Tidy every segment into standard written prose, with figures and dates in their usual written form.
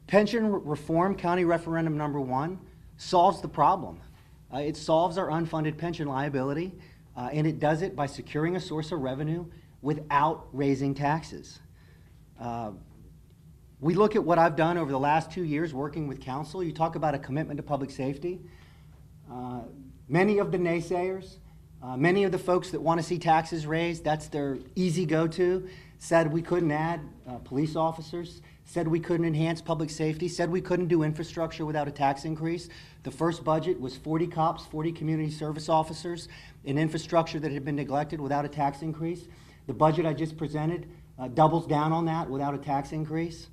Pension reform, county referendum number 1, solves the problem. It solves our unfunded pension liability, and it does it by securing a source of revenue without raising taxes. We look at what I've done over the last 2 years working with council. You talk about a commitment to public safety. Many of the naysayers, many of the folks that want to see taxes raised, that's their easy go-to, said we couldn't add police officers, said we couldn't enhance public safety, said we couldn't do infrastructure without a tax increase. The first budget was 40 cops, 40 community service officers, in infrastructure that had been neglected without a tax increase. The budget I just presented doubles down on that without a tax increase.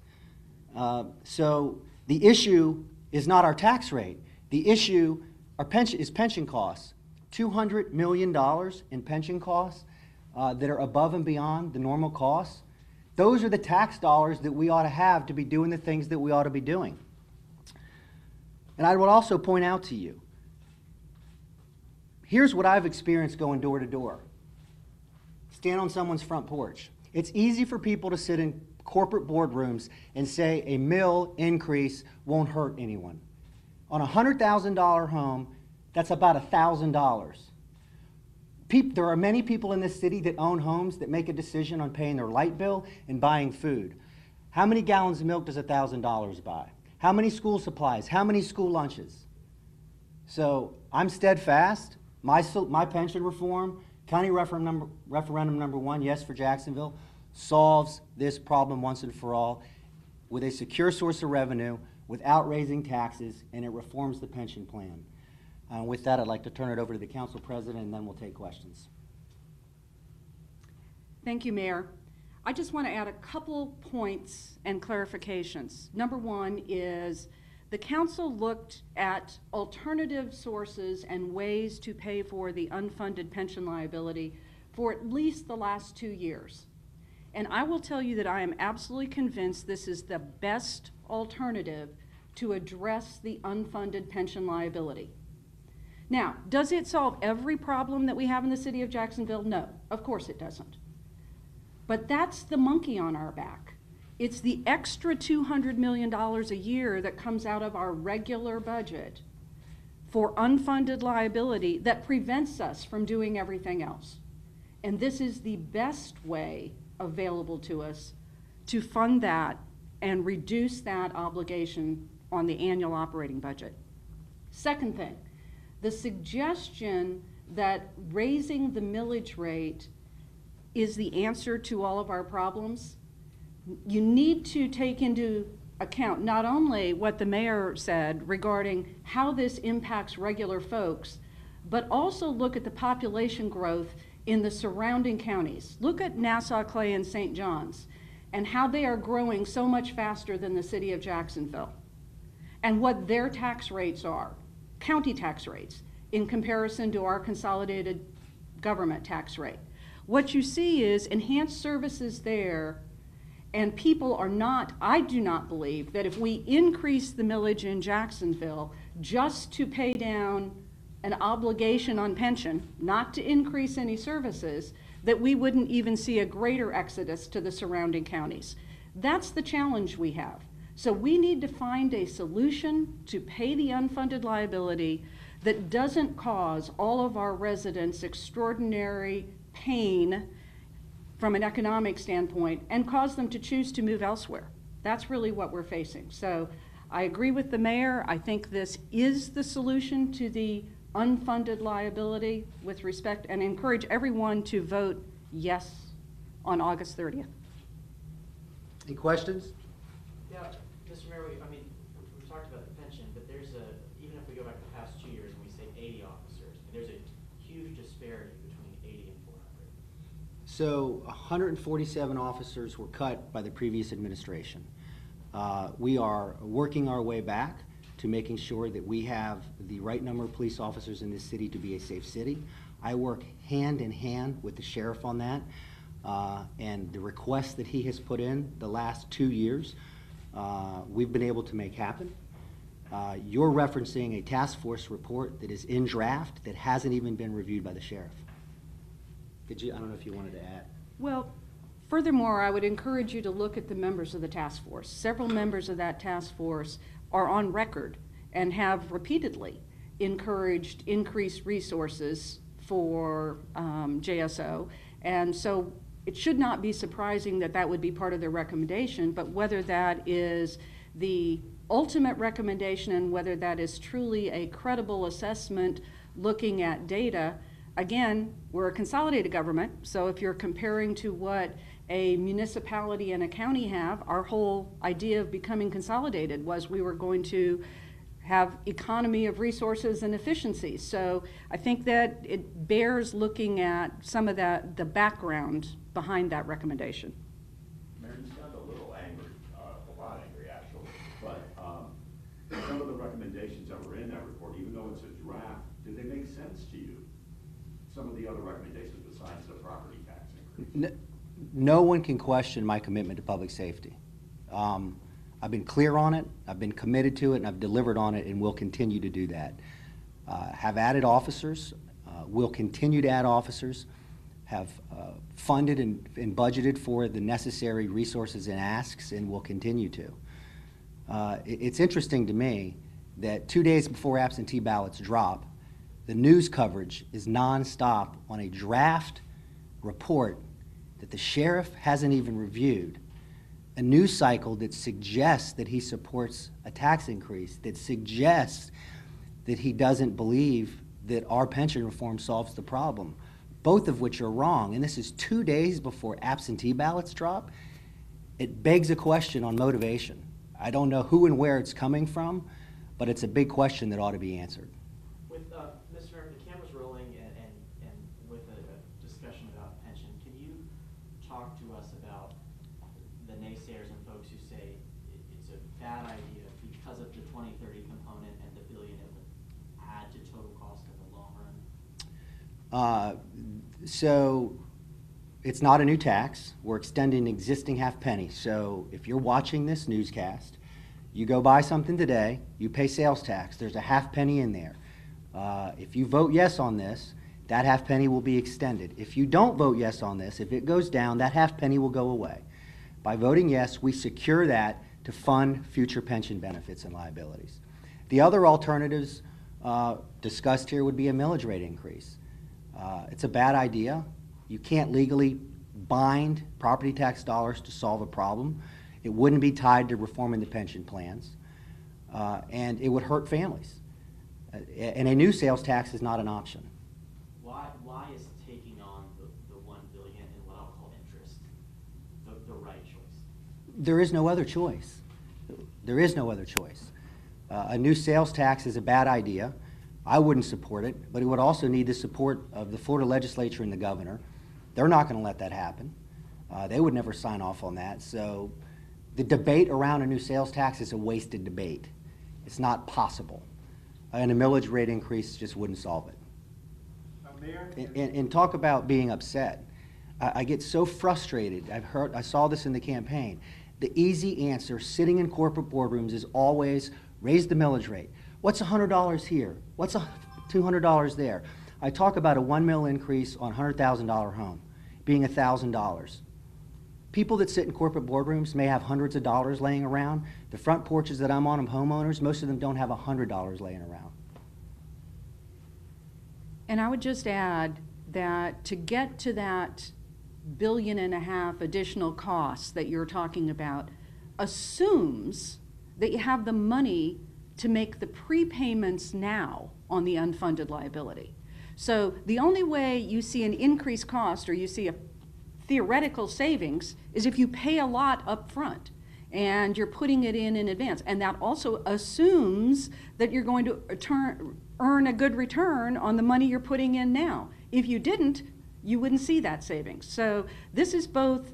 So the issue is not our tax rate. The issue is pension costs. $200 million in pension costs that are above and beyond the normal costs. Those are the tax dollars that we ought to have to be doing the things that we ought to be doing. And I would also point out to you, here's what I've experienced going door to door. Stand on someone's front porch. It's easy for people to sit in corporate boardrooms and say a mill increase won't hurt anyone. On a $100,000 home, that's about $1,000. There are many people in this city that own homes that make a decision on paying their light bill and buying food. How many gallons of milk does $1,000 buy? How many school supplies? How many school lunches? So I'm steadfast. My pension reform, county referendum number 1, yes for Jacksonville, solves this problem once and for all with a secure source of revenue without raising taxes, and it reforms the pension plan. With that, I'd like to turn it over to the council president, and then we'll take questions. Thank you, Mayor. I just want to add a couple points and clarifications. Number 1 is the council looked at alternative sources and ways to pay for the unfunded pension liability for at least the last 2 years. And I will tell you that I am absolutely convinced this is the best alternative to address the unfunded pension liability. Now, does it solve every problem that we have in the city of Jacksonville? No, of course it doesn't. But that's the monkey on our back. It's the extra $200 million a year that comes out of our regular budget for unfunded liability that prevents us from doing everything else. And this is the best way available to us to fund that and reduce that obligation on the annual operating budget. Second thing, the suggestion that raising the millage rate is the answer to all of our problems, you need to take into account not only what the mayor said regarding how this impacts regular folks, but also look at the population growth in the surrounding counties. Look at Nassau, Clay, and St. John's and how they are growing so much faster than the city of Jacksonville and what their tax rates are, county tax rates, in comparison to our consolidated government tax rate. What you see is enhanced services there, and people are not, I do not believe that if we increase the millage in Jacksonville just to pay down an obligation on pension, not to increase any services, that we wouldn't even see a greater exodus to the surrounding counties. That's the challenge we have. So we need to find a solution to pay the unfunded liability that doesn't cause all of our residents extraordinary pain from an economic standpoint and cause them to choose to move elsewhere. That's really what we're facing. So I agree with the mayor. I think this is the solution to the unfunded liability with respect, and encourage everyone to vote yes on August 30th. Any questions? Yeah, Mr. Mayor, we talked about the pension, but there's even if we go back the past 2 years and we say 80 officers, there's a huge disparity between 80 and 400. So 147 officers were cut by the previous administration. We are working our way back to making sure that we have the right number of police officers in this city to be a safe city. I work hand in hand with the sheriff on that, and the requests that he has put in the last 2 years, we've been able to make happen. You're referencing a task force report that is in draft that hasn't even been reviewed by the sheriff. I don't know if you wanted to add. Well, Furthermore, I would encourage you to look at the members of the task force. Several members of that task force are on record and have repeatedly encouraged increased resources for JSO. And so it should not be surprising that that would be part of their recommendation, but whether that is the ultimate recommendation and whether that is truly a credible assessment looking at data, again, we're a consolidated government, so if you're comparing to what a municipality and a county have, our whole idea of becoming consolidated was we were going to have economy of resources and efficiency. So I think that it bears looking at some of that, the background behind that recommendation. Mayor, you sound a little angry, a lot angry actually, but some of the recommendations that were in that report, even though it's a draft, do they make sense to you? Some of the other recommendations besides the property tax increase? No one can question my commitment to public safety. I've been clear on it, I've been committed to it, and I've delivered on it, and will continue to do that. Have added officers, will continue to add officers, have funded and budgeted for the necessary resources and asks, and will continue to. It's interesting to me that 2 days before absentee ballots drop, the news coverage is nonstop on a draft report that the sheriff hasn't even reviewed, a news cycle that suggests that he supports a tax increase, that suggests that he doesn't believe that our pension reform solves the problem, both of which are wrong. And this is 2 days before absentee ballots drop. It begs a question on motivation. I don't know who and where it's coming from, but it's a big question that ought to be answered. With, Mr. Mayor, the camera's rolling and with a discussion about pension, can you talk to us about the naysayers and folks who say it's a bad idea because of the 2030 component and the billion it would add to total cost in the long run? So it's not a new tax. We're extending existing half penny. So if you're watching this newscast, you go buy something today, you pay sales tax, there's a half penny in there. If you vote yes on this, that half penny will be extended. If you don't vote yes on this, if it goes down, that half penny will go away. By voting yes, we secure that to fund future pension benefits and liabilities. The other alternatives discussed here would be a millage rate increase. It's a bad idea. You can't legally bind property tax dollars to solve a problem. It wouldn't be tied to reforming the pension plans, and it would hurt families. And a new sales tax is not an option. Why is taking on the $1 billion in what I'll call interest the right choice? There is no other choice. There is no other choice. A new sales tax is a bad idea. I wouldn't support it, but it would also need the support of the Florida legislature and the governor. They're not going to let that happen. They would never sign off on that. So the debate around a new sales tax is a wasted debate. It's not possible. And a millage rate increase just wouldn't solve it. Mayor? And talk about being upset. I get so frustrated. I saw this in the campaign. The easy answer sitting in corporate boardrooms is always raise the millage rate. What's $100 here? What's $200 there? I talk about a $1 million increase on a $100,000 home being $1,000. People that sit in corporate boardrooms may have hundreds of dollars laying around. The front porches that I'm on of homeowners, most of them don't have $100 laying around. And I would just add that to get to that $1.5 billion additional costs that you're talking about assumes that you have the money to make the prepayments now on the unfunded liability. So the only way you see an increased cost or you see a theoretical savings is if you pay a lot up front and you're putting it in advance. And that also assumes that you're going to earn a good return on the money you're putting in now. If you didn't, you wouldn't see that savings. So this is both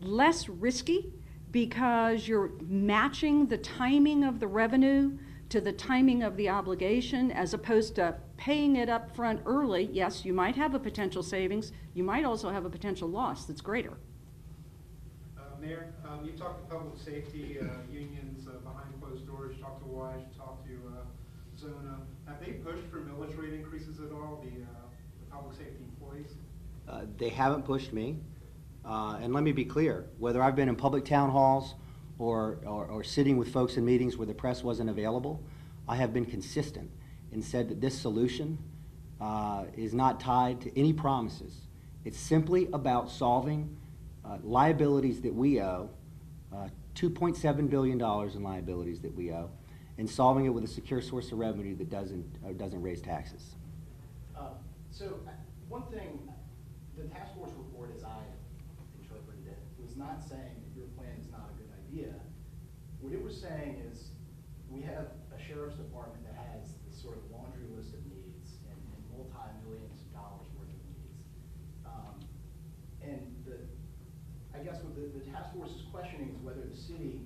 less risky because you're matching the timing of the revenue to the timing of the obligation as opposed to paying it up front early. Yes, you might have a potential savings. You might also have a potential loss that's greater. Mayor, you talked to public safety unions behind closed doors. You talked to WISE, you talked to Zona. Have they pushed for millage rate increases at all, the public safety employees? They haven't pushed me. And let me be clear, whether I've been in public town halls or sitting with folks in meetings where the press wasn't available, I have been consistent and said that this solution is not tied to any promises. It's simply about solving liabilities that we owe, $2.7 billion in liabilities that we owe, and solving it with a secure source of revenue that doesn't raise taxes. One thing, the task force report, as I interpreted it, was not saying that your plan is not a good idea. What it was saying is, we have a sheriff's department that has this sort of laundry list of needs and multi-millions of dollars worth of needs. I guess what the task force is questioning is whether the city,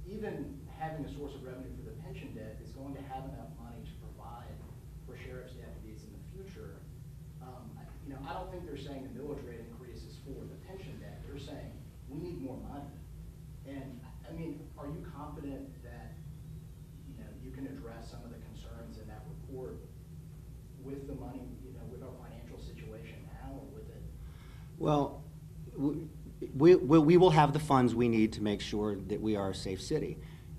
even having a source of revenue for the pension debt, is going to have enough money to provide for sheriff's deputies in the future. I don't think they're saying the millage rate increase is for the pension debt. They're saying we need more money. And I mean, are you confident that you can address some of the concerns in that report with the money, with our financial situation now, or with it? Well, we will have the funds we need to make sure that we are a safe city.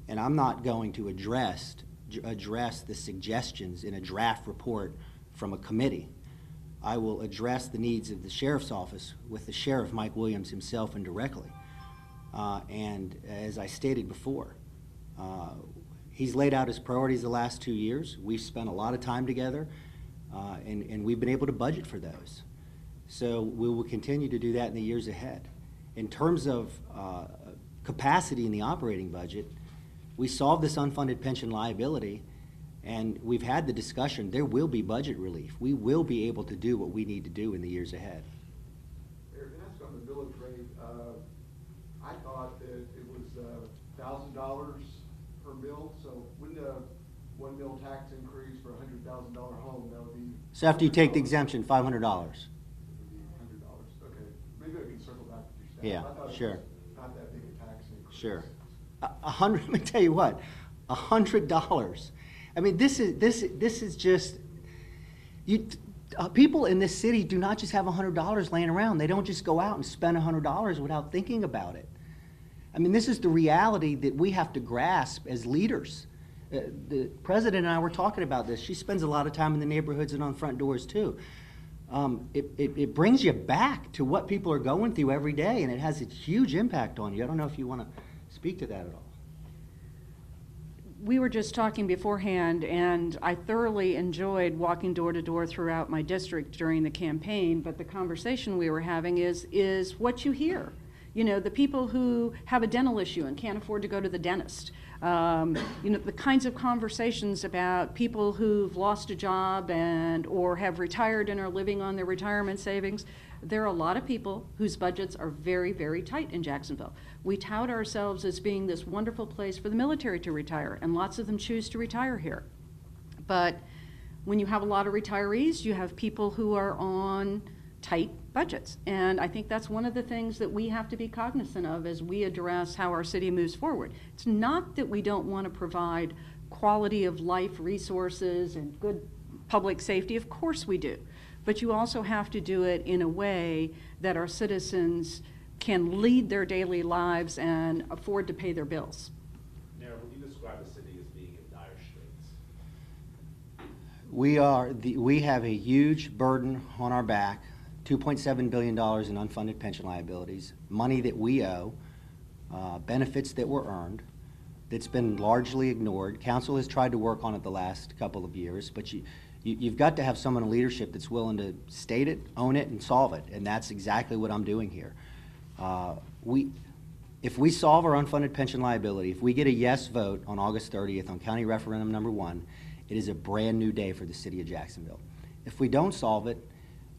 And I'm not going to address the suggestions in a draft report from a committee. I will address the needs of the sheriff's office with the sheriff, Mike Williams, himself indirectly. And as I stated before, he's laid out his priorities the last 2 years. We've spent a lot of time together, and we've been able to budget for those. So we will continue to do that in the years ahead. In terms of capacity in the operating budget, we solved this unfunded pension liability, and we've had the discussion. There will be budget relief. We will be able to do what we need to do in the years ahead. Mayor, can I ask on the millage rate? I thought that it was $1,000 per mill, so wouldn't a 1 mil tax increase for a $100,000 home, that would be? So after you take the exemption, $500. It would be $100, okay. Maybe I can circle back with your staff. Yeah, I thought it sure. was not that big a tax increase. Sure. Let me tell you what, $100. I mean, this is just, people in this city do not just have $100 laying around. They don't just go out and spend $100 without thinking about it. I mean, this is the reality that we have to grasp as leaders. The president and I were talking about this. She spends a lot of time in the neighborhoods and on front doors too. It brings you back to what people are going through every day, and it has a huge impact on you. I don't know if you want to speak to that at all. We were just talking beforehand, and I thoroughly enjoyed walking door to door throughout my district during the campaign, but the conversation we were having is what you hear. The people who have a dental issue and can't afford to go to the dentist. The kinds of conversations about people who've lost a job or have retired and are living on their retirement savings. There are a lot of people whose budgets are very, very tight in Jacksonville. We tout ourselves as being this wonderful place for the military to retire, and lots of them choose to retire here. But when you have a lot of retirees, you have people who are on tight budgets. And I think that's one of the things that we have to be cognizant of as we address how our city moves forward. It's not that we don't want to provide quality of life resources and good public safety. Of course we do. But you also have to do it in a way that our citizens can lead their daily lives and afford to pay their bills. Mayor, would you describe the city as being in dire straits? We have a huge burden on our back, $2.7 billion in unfunded pension liabilities, money that we owe, benefits that were earned, that's been largely ignored. Council has tried to work on it the last couple of years, but you've got to have someone in leadership that's willing to state it, own it, and solve it, and that's exactly what I'm doing here. If we solve our unfunded pension liability, if we get a yes vote on August 30th on county referendum number 1, it is a brand new day for the city of Jacksonville. If we don't solve it,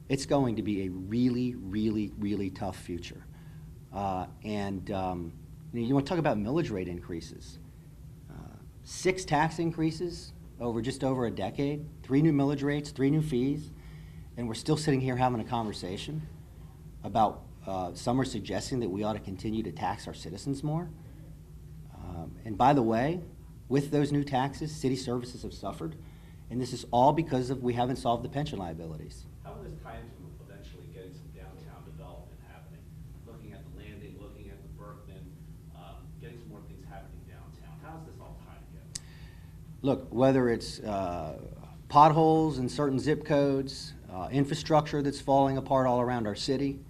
it's going to be a really, really, really tough future. You want to talk about millage rate increases. 6 tax increases over just over a decade, 3 new millage rates, 3 new fees, and we're still sitting here having a conversation about some are suggesting that we ought to continue to tax our citizens more. And by the way, with those new taxes, city services have suffered, and this is all because we haven't solved the pension liabilities. How will this tie into eventually getting some downtown development happening? Looking Look, whether it's potholes in certain zip codes, infrastructure that's falling apart all around our city,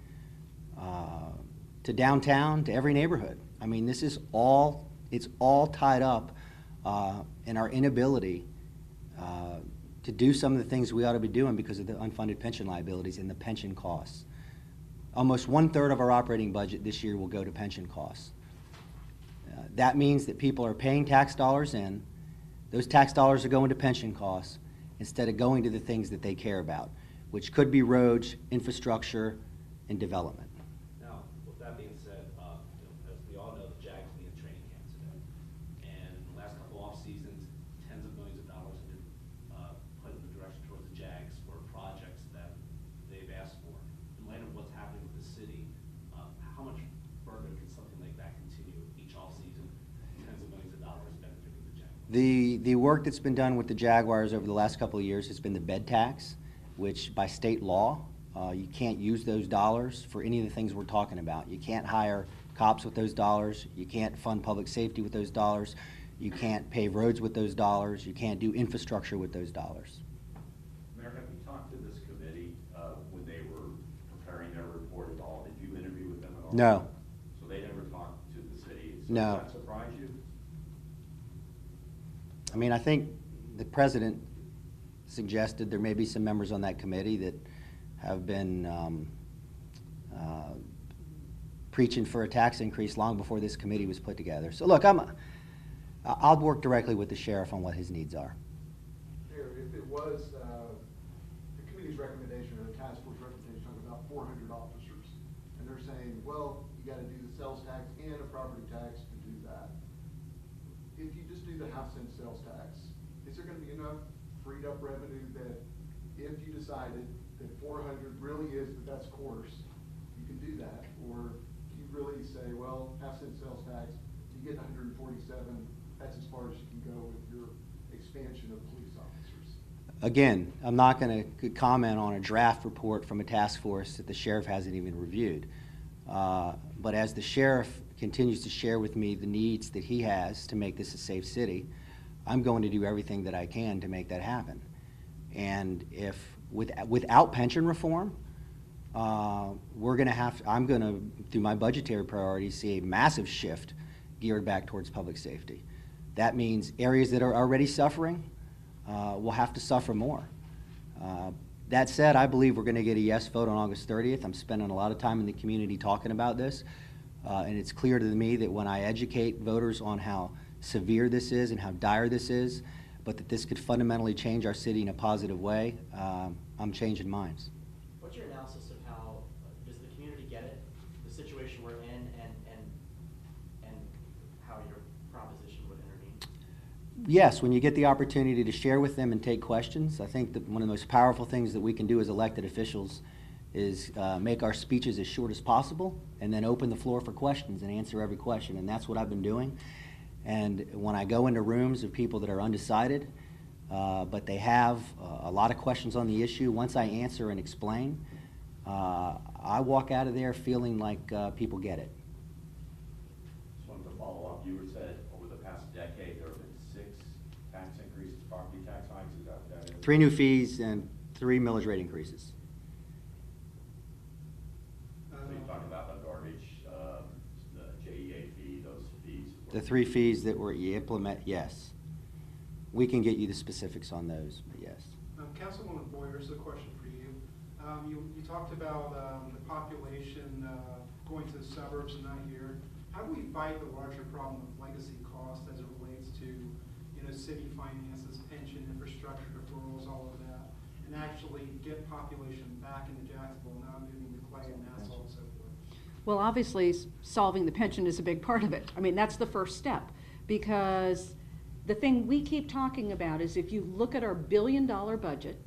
to downtown, to every neighborhood. I mean, this is all, it's all tied up in our inability to do some of the things we ought to be doing because of the unfunded pension liabilities and the pension costs. Almost 1/3 of our operating budget this year will go to pension costs. That means that people are paying tax dollars in. Those tax dollars are going to pension costs instead of going to the things that they care about, which could be roads, infrastructure, and development. Now, with that being said, as we all know, the Jags need a training camp today. And in the last couple off seasons, tens of millions of dollars have been put in the direction towards the Jags for projects that they've asked for. In light of what's happening with the city, how much further can something like that continue each off season, tens of millions of dollars benefiting the Jags? The work that's been done with the Jaguars over the last couple of years has been the bed tax, which by state law, you can't use those dollars for any of the things we're talking about. You can't hire cops with those dollars. You can't fund public safety with those dollars. You can't pave roads with those dollars. You can't do infrastructure with those dollars. Mayor, have you talked to this committee when they were preparing their report at all? Did you interview with them at all? No. So they never talked to the city? So No. Does that surprise you? I mean, I think the president suggested there may be some members on that committee that have been preaching for a tax increase long before this committee was put together. So look, I'll work directly with the sheriff on what his needs are. Mayor, if it was the committee's recommendation or the task force recommendation talking about 400 officers, and they're saying, well, you gotta do the sales tax and a property tax to do that. If you just do the half-cent sales tax, is there gonna be enough freed up revenue that if you decided that 400 really is the best course, you can do that? Or do you really say, well, half-cent sales tax, you get 147, that's as far as you can go with your expansion of police officers? Again, I'm not going to comment on a draft report from a task force that the sheriff hasn't even reviewed. But as the sheriff continues to share with me the needs that he has to make this a safe city, I'm going to do everything that I can to make that happen. And if without pension reform, I'm going to, through my budgetary priorities, see a massive shift geared back towards public safety. That means areas that are already suffering will have to suffer more. That said, I believe we're going to get a yes vote on August 30th. I'm spending a lot of time in the community talking about this, and it's clear to me that when I educate voters on how severe this is and how dire this is, but that this could fundamentally change our city in a positive way, I'm changing minds. What's your analysis of how, does the community get it, the situation we're in, and how your proposition would intervene? Yes, when you get the opportunity to share with them and take questions, I think that one of the most powerful things that we can do as elected officials is make our speeches as short as possible and then open the floor for questions and answer every question, and that's what I've been doing. And when I go into rooms of people that are undecided, but they have a lot of questions on the issue, once I answer and explain, I walk out of there feeling like people get it. Just wanted to follow up. You said over the past decade, there have been 6 tax increases, property tax hikes. Is that what that is? 3 new fees and 3 millage rate increases. So you talk about the garbage, the JEA fee, those fees. The 3 fees that were implemented, yes. We can get you the specifics on those, but yes. Councilwoman Boyer, this is a question for you. You talked about the population going to the suburbs and not here. How do we fight the larger problem of legacy cost as it relates to, city finances, pension, infrastructure deferrals, all of that, and actually get population back into Jacksonville, not moving to Clay and Nassau and so forth? Well, obviously, solving the pension is a big part of it. I mean, that's the first step, because the thing we keep talking about is if you look at our billion-dollar budget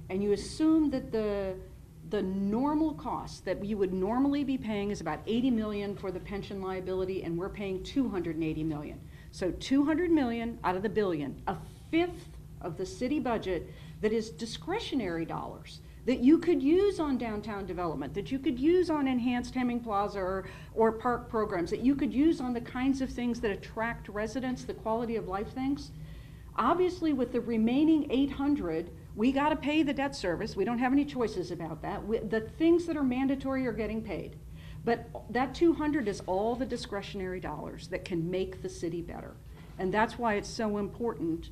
and you assume that the normal cost that you would normally be paying is about $80 million for the pension liability, and we're paying $280 million. So $200 million out of the billion, a fifth of the city budget that is discretionary dollars that you could use on downtown development, that you could use on enhanced Hemming Plaza or park programs, that you could use on the kinds of things that attract residents, the quality of life things. Obviously, with the remaining 800, we got to pay the debt service. We don't have any choices about that. The things that are mandatory are getting paid. But that 200 is all the discretionary dollars that can make the city better. And that's why it's so important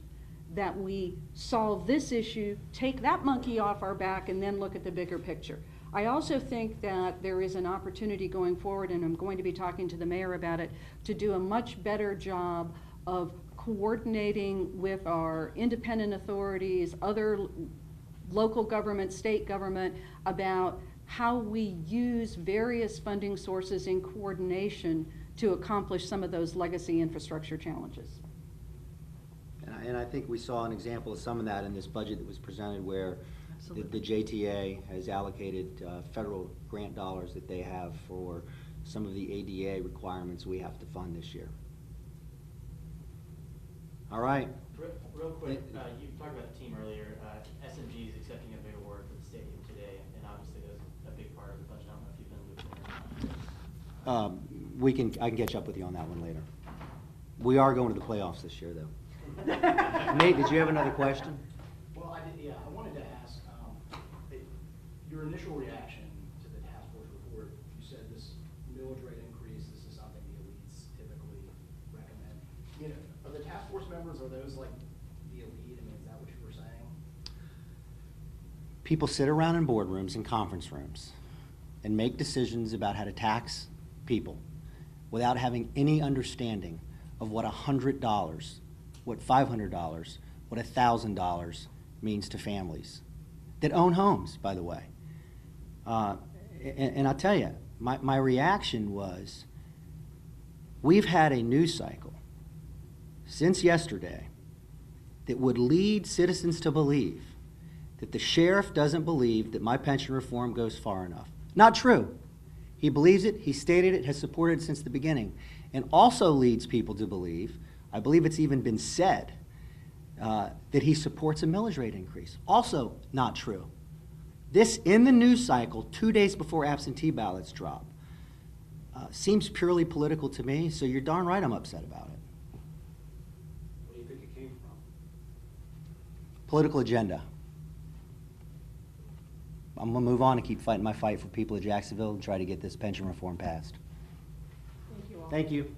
that we solve this issue, take that monkey off our back, and then look at the bigger picture. I also think that there is an opportunity going forward, and I'm going to be talking to the mayor about it, to do a much better job of coordinating with our independent authorities, other local government, state government, about how we use various funding sources in coordination to accomplish some of those legacy infrastructure challenges. And I think we saw an example of some of that in this budget that was presented, where the JTA has allocated federal grant dollars that they have for some of the ADA requirements we have to fund this year. All right. Real quick, you talked about the team earlier. SMG is accepting a big award for the stadium today, and obviously that's a big part of the budget. I don't know if you've been looped in or not. I can catch up with you on that one later. We are going to the playoffs this year, though. Nate, did you have another question? Well, I did, yeah, I wanted to ask, your initial reaction to the task force report. You said this millage rate increase, this is something the elites typically recommend. You know, are the task force members, are those like the elite? I mean, is that what you were saying? People sit around in boardrooms and conference rooms and make decisions about how to tax people without having any understanding of what $100, what $500, what $1,000 means to families that own homes, by the way. And I'll tell you, my reaction was, we've had a news cycle since yesterday that would lead citizens to believe that the sheriff doesn't believe that my pension reform goes far enough. Not true. He believes it, he stated it, has supported it since the beginning, and also leads people to believe, I believe it's even been said, that he supports a millage rate increase. Also not true. This, in the news cycle, 2 days before absentee ballots drop, seems purely political to me, so you're darn right I'm upset about it. Where do you think it came from? Political agenda. I'm going to move on and keep fighting my fight for people of Jacksonville and try to get this pension reform passed. Thank you all. Thank you.